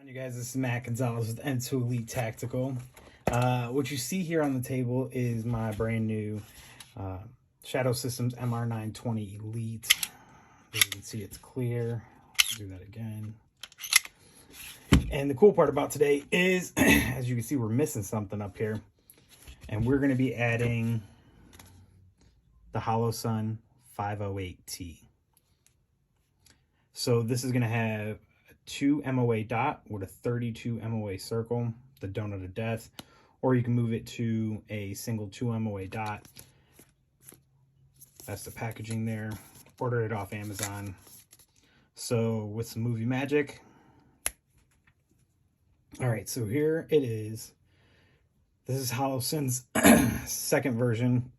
You guys, this is Matt Gonzalez with M2 Elite Tactical. What you see here on the table is my brand new Shadow Systems MR920 Elite. As you can see, it's clear. Let's do that again. And the cool part about today is, as you can see, we're missing something up here. And we're going to be adding the Holosun 508T. So this is going to have 2 MOA dot with a 32 MOA circle, the donut of death, or you can move it to a single 2 MOA dot. That's the packaging there. Ordered it off Amazon. So with some movie magic. All right, so here it is. This is Holosun's second version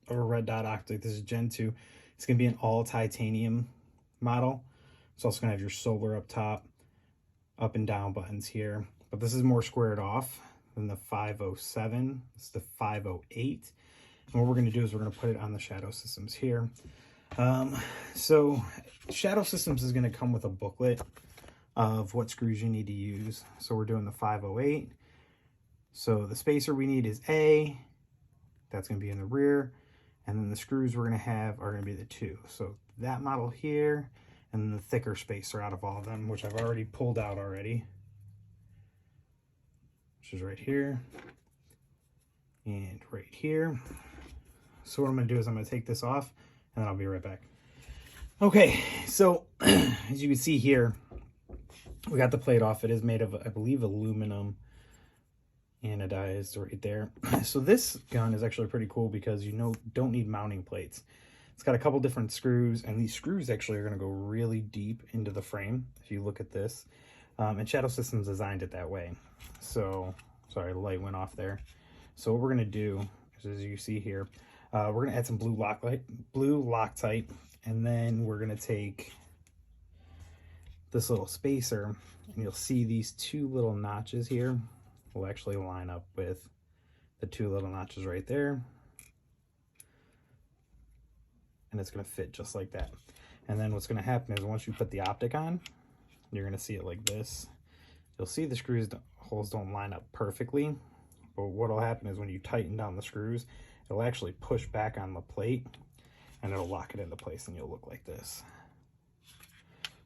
of a red dot optic. This is Gen 2. It's going to be an all titanium model. It's also going to have your solar up top, up and down buttons here, but this is more squared off than the 507. It's the 508. And what we're going to do is we're going to put it on the Shadow Systems here. So Shadow Systems is going to come with a booklet of what screws you need to use. So we're doing the 508. So the spacer we need is A. That's going to be in the rear. And then the screws we're going to have are going to be the 2. So that model here, and then the thicker spacer out of all of them, which I've already pulled out already, which is right here and right here. So what I'm going to do is I'm going to take this off, and then I'll be right back. Okay, so as you can see here, we got the plate off. It is made of, I believe, aluminum anodized right there. So this gun is actually pretty cool because you don't need mounting plates. It's got a couple different screws, and these screws actually are going to go really deep into the frame if you look at this. And Shadow Systems designed it that way. So, sorry, the light went off there. So what we're going to do is, as you see here, we're going to add some blue Loctite, and then we're going to take this little spacer, and you'll see these 2 little notches here will actually line up with the 2 little notches right there. And it's going to fit just like that. And then what's going to happen is once you put the optic on, you're going to see it like this. You'll see the holes don't line up perfectly, but what will happen is when you tighten down the screws, it'll actually push back on the plate and it'll lock it into place, and you'll look like this.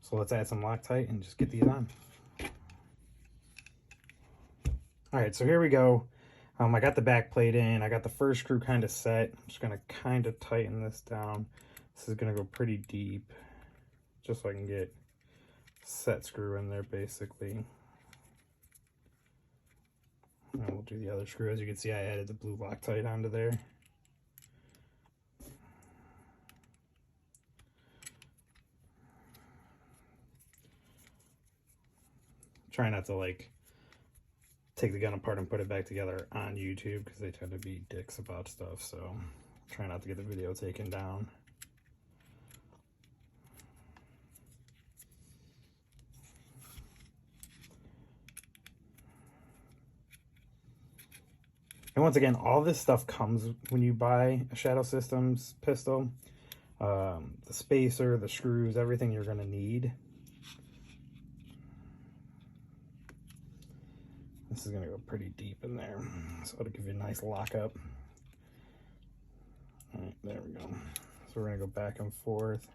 So let's add some Loctite and just get these on. All right, so here we go. I got the back plate in. I got the first screw kind of set. I'm just going to kind of tighten this down. This is going to go pretty deep, just so I can get set screw in there, basically. And we'll do the other screw. As you can see, I added the blue Loctite onto there. Try not to take the gun apart and put it back together on YouTube, because they tend to be dicks about stuff, so try not to get the video taken down. And once again, all this stuff comes when you buy a Shadow Systems pistol. The spacer, the screws, everything you're going to need. This is going to go pretty deep in there, so it'll give you a nice lockup. All right, there we go. So we're going to go back and forth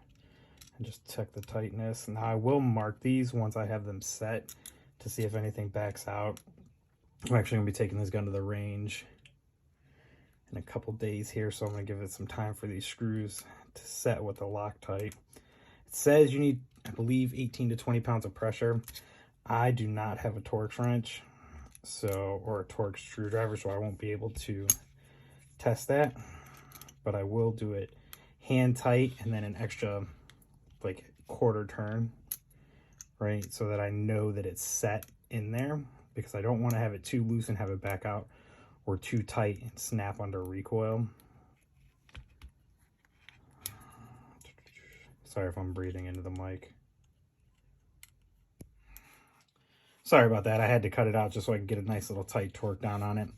and just check the tightness. Now I will mark these once I have them set to see if anything backs out. I'm actually going to be taking this gun to the range in a couple days here, so I'm going to give it some time for these screws to set with the Loctite. It says you need, I believe, 18 to 20 pounds of pressure. I do not have a Torx wrench, or a Torx screwdriver, so I won't be able to test that, but I will do it hand tight and then an extra quarter turn, right, so that I know that it's set in there, because I don't want to have it too loose and have it back out, or too tight and snap under recoil. Sorry if I'm breathing into the mic. Sorry about that. I had to cut it out just so I can get a nice little tight torque down on it.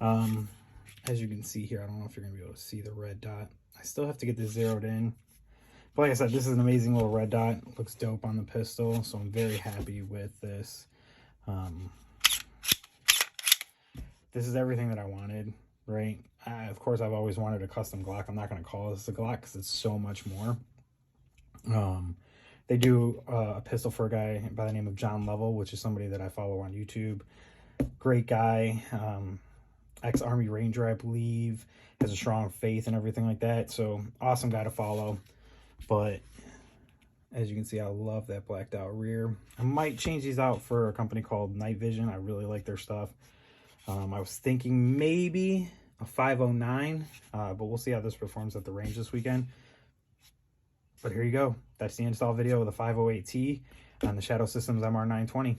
As you can see here, I don't know if you're going to be able to see the red dot. I still have to get this zeroed in. But like I said, this is an amazing little red dot. It looks dope on the pistol, so I'm very happy with this. This is everything that I wanted, right? Of course, I've always wanted a custom Glock. I'm not going to call this a Glock because it's so much more. They do a pistol for a guy by the name of John Lovell, which is somebody that I follow on YouTube. Great guy, ex-Army Ranger, I believe, has a strong faith and everything like that. So awesome guy to follow. But as you can see, I love that blacked out rear. I might change these out for a company called Night Vision. I really like their stuff. I was thinking maybe a 509, but we'll see how this performs at the range this weekend. But here you go. That's the install video of the 508T on the Shadow Systems MR920.